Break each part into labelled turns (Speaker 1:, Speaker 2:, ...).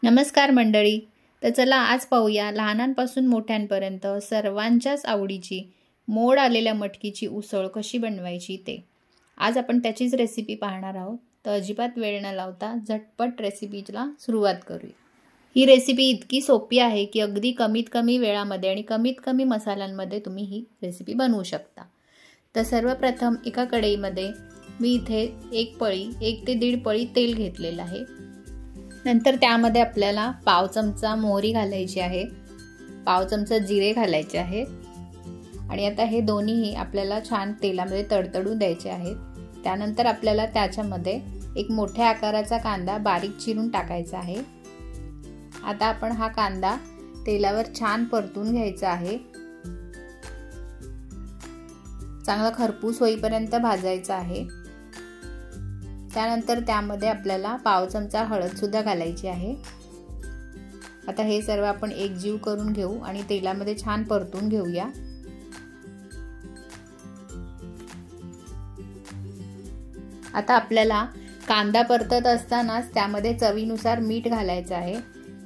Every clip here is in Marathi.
Speaker 1: नमस्कार मंडळी. तर चला आज पाहूया लहानांपासून मोठ्यांपर्यंत सर्वांच्याच आवडीची मोड आलेल्या मटकीची उसळ कशी बनवायची ते. आज आपण त्याचीच रेसिपी पाहणार आहोत. तर अजिबात वेळ न लावता झटपट रेसिपीला सुरुवात करूया. ही रेसिपी इतकी सोपी आहे की अगदी कमीत कमी वेळामध्ये आणि कमीत कमी मसाल्यांमध्ये तुम्ही ही रेसिपी बनवू शकता. तर सर्वप्रथम एका कढईमध्ये मी इथे 1 ते 1.5 पळी तेल घेतलेलं आहे. नंतर त्यामध्ये आपल्याला पाव चमचा मोहरी घालायची आहे, पाव चमचा जिरे घालायचे आहे आणि आता हे दोन्हीही आपल्याला छान तेलामध्ये तडतडू द्यायचे आहेत. त्यानंतर आपल्याला त्याच्यामध्ये एक मोठ्या आकाराचा कांदा बारीक चिरून टाकायचा आहे. आता आपण हा कांदा तेलावर छान परतून घ्यायचा आहे. चांगला खरपूस होईपर्यंत भाजायचा आहे. त्यानंतर त्यामध्ये आपल्याला पाव चमचा हळद सुद्धा घालायची आहे. आता हे सर्व आपण एकजीव करून घेऊ आणि तेलामध्ये छान परतून घेऊया. आता आपल्याला कांदा परतत असतानाच त्यामध्ये चवीनुसार मीठ घालायचं आहे.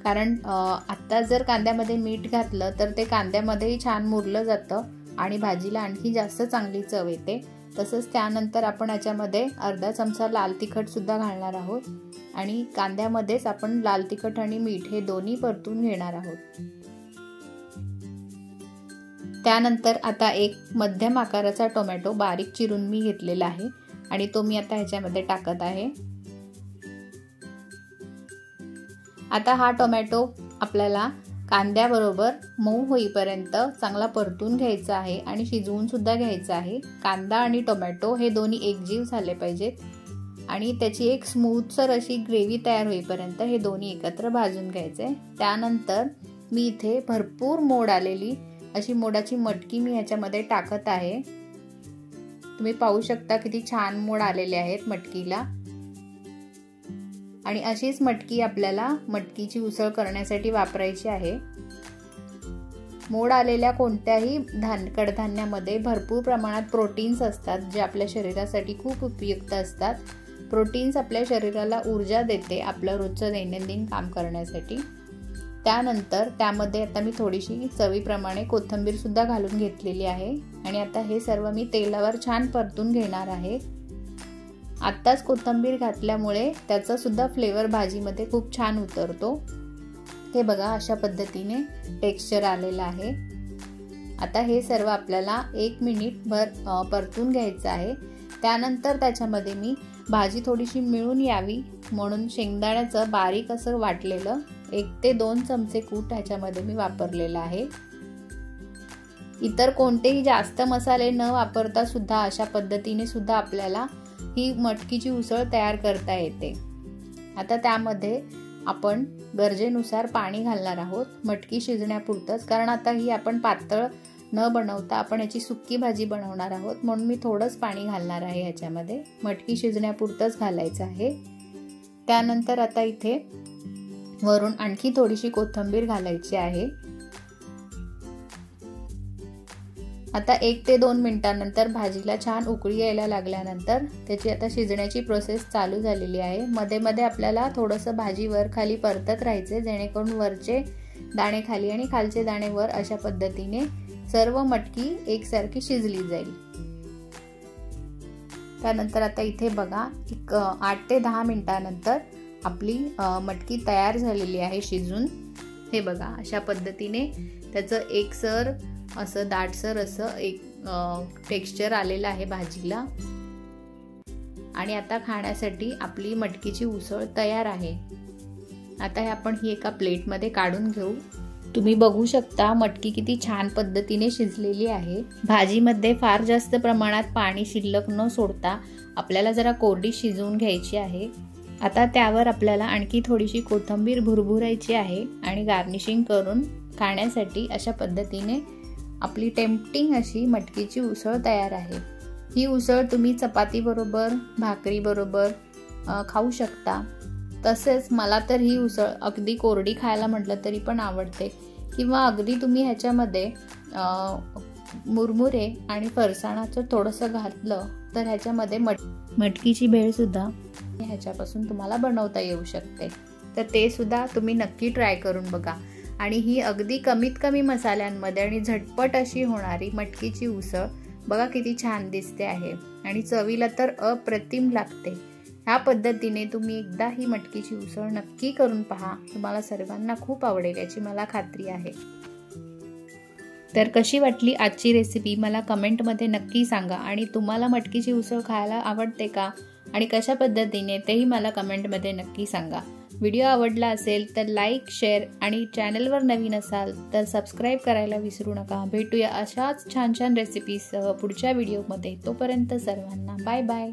Speaker 1: कारण आता जर कांद्यामध्ये मीठ घातलं तर ते कांद्यामध्येही छान मुरलं जातं आणि भाजीला आणखी जास्त चांगली चव येते. तसंच त्यानंतर आपण याच्यामध्ये अर्धा चमचा लाल तिखट सुद्धा घालणार आहोत आणि कांद्यामध्येच आपण लाल तिखट आणि मीठ हे दोन्ही परतून घेणार आहोत. त्यानंतर आता एक मध्यम आकाराचा टोमॅटो बारीक चिरून मी घेतलेला आहे आणि तो मी आता ह्याच्यामध्ये टाकत आहे. आता हा टोमॅटो आपल्याला कांद्याबरोबर मऊ होईपर्यंत चांगला परतून घ्यायचा आहे आणि शिजवून सुद्धा घ्यायचा आहे. कांदा आणि टोमॅटो हे दोन्ही एकजीव झाले पाहिजेत आणि त्याची एक स्मूथसर अशी ग्रेव्ही तयार होईपर्यंत हे दोन्ही एकत्र भाजून घ्यायचे. त्यानंतर मी इथे भरपूर मोड आलेली अशी मोडाची मटकी मी ह्याच्यामध्ये टाकत आहे. तुम्ही पाहू शकता किती छान मोड आलेले आहेत मटकीला. आणि अशीच मटकी आपल्याला मटकीची उसळ करण्यासाठी वापरायची आहे. मोड आलेल्या कोणत्याही कडधान्यामध्ये भरपूर प्रमाणात प्रोटीन्स असतात जे आपल्या शरीरासाठी खूप उपयुक्त असतात. प्रोटीन्स आपल्या शरीराला ऊर्जा देते आपलं रोजचं दैनंदिन काम करण्यासाठी. त्यानंतर त्यामध्ये आता मी थोडीशी चवीप्रमाणे कोथिंबीर सुद्धा घालून घेतलेली आहे आणि आता हे सर्व मी तेलावर छान परतून घेणार आहे. आत्ताच कोथिंबीर घातल्यामुळे त्याचा सुद्धा फ्लेवर भाजीमध्ये खूप छान उतरतो. हे बघा अशा पद्धतीने टेक्स्चर आलेलं आहे. आता हे सर्व आपल्याला 1 मिनिटभर परतून घ्यायचं आहे. त्यानंतर त्याच्यामध्ये मी भाजी थोडीशी मिळून यावी म्हणून शेंगदाण्याचं बारीक असं वाटलेलं 1 ते 2 चमचे कूट ह्याच्यामध्ये मी वापरलेलं आहे. इतर कोणतेही जास्त मसाले न वापरता सुद्धा अशा पद्धतीने सुद्धा आपल्याला ही मटकीची उसळ तयार करता येते. आता त्यामध्ये आपण गरजेनुसार पाणी घालणार आहोत मटकी शिजण्यापुरतंच. कारण आता ही आपण पातळ न बनवता आपण याची सुक्की भाजी बनवणार आहोत म्हणून मी थोडंच पाणी घालणार आहे ह्याच्यामध्ये. मटकी शिजण्यापुरतंच घालायचं आहे. त्यानंतर आता इथे वरून आणखी थोडीशी कोथिंबीर घालायची आहे. आता 1 ते 2 मिनिटांनंतर भाजीला छान उकळी यायला लागल्यानंतर त्याची आता शिजण्याची प्रोसेस चालू झालेली आहे. मध्ये मध्ये आपल्याला थोडंसं भाजी वर खाली परतत राहायचे जेणेकरून वरचे दाणे खाली आणि खालचे दाणे वर अशा पद्धतीने सर्व मटकी एकसारखी शिजली जाईल. त्यानंतर आता इथे बघा 8 ते 10 मिनिटांनंतर आपली मटकी तयार झालेली आहे शिजून. हे बघा अशा पद्धतीने त्याचं एकसर असं दाटसर असं एक टेक्स्चर आलेलं आहे भाजीला. आणि आता खाण्यासाठी आपली मटकीची उसळ तयार आहे. आता हे आपण ही एका प्लेटमध्ये काढून घेऊ. तुम्ही बघू शकता मटकी किती छान पद्धतीने शिजलेली आहे. भाजीमध्ये फार जास्त प्रमाणात पाणी शिल्लक न सोडता आपल्याला जरा कोरडी शिजवून घ्यायची आहे. आता त्यावर आपल्याला आणखी थोडीशी कोथिंबीर भुरभुरायची आहे आणि गार्निशिंग करून खाण्यासाठी अशा पद्धतीने आपली टेम्पटिंग अशी मटकीची उसळ तयार आहे. ही उसळ तुम्ही चपाती बरोबर भाकरी बरोबर खाऊ शकता. तसेच मला तर ही उसळ अगदी कोरडी खायला म्हटलं तरी पण आवडते किंवा अगदी तुम्ही ह्याच्यामध्ये मुरमुरे आणि फरसाणाचं थोडंसं घातलं तर ह्याच्यामध्ये मटकीची भेळ सुद्धा ह्याच्यापासून तुम्हाला बनवता येऊ शकते. तर ते सुद्धा तुम्ही नक्की ट्राय करून बघा. आणि ही अगदी कमीत कमी मसाल्यांमध्ये आणि झटपट अशी होणारी मटकीची उसळ बघा किती छान दिसते आहे आणि चवीला तर अप्रतिम लागते. ह्या पद्धतीने तुम्ही एकदा ही मटकीची उसळ नक्की करून पहा. तुम्हाला सर्वांना खूप आवडेल याची मला खात्री आहे. तर कशी वाटली आजची रेसिपी मला कमेंटमध्ये नक्की सांगा. आणि तुम्हाला मटकीची उसळ खायला आवडते का आणि कशा पद्धतीने तेही मला कमेंटमध्ये नक्की सांगा. व्हिडिओ आवडला असेल तर लाईक, शेअर आणि चॅनलवर नवीन असाल तर सबस्क्राईब करायला विसरू नका. भेटूया अशाच छान छान रेसिपीसह पुढच्या व्हिडिओमध्ये. तोपर्यंत सर्वांना बाय बाय.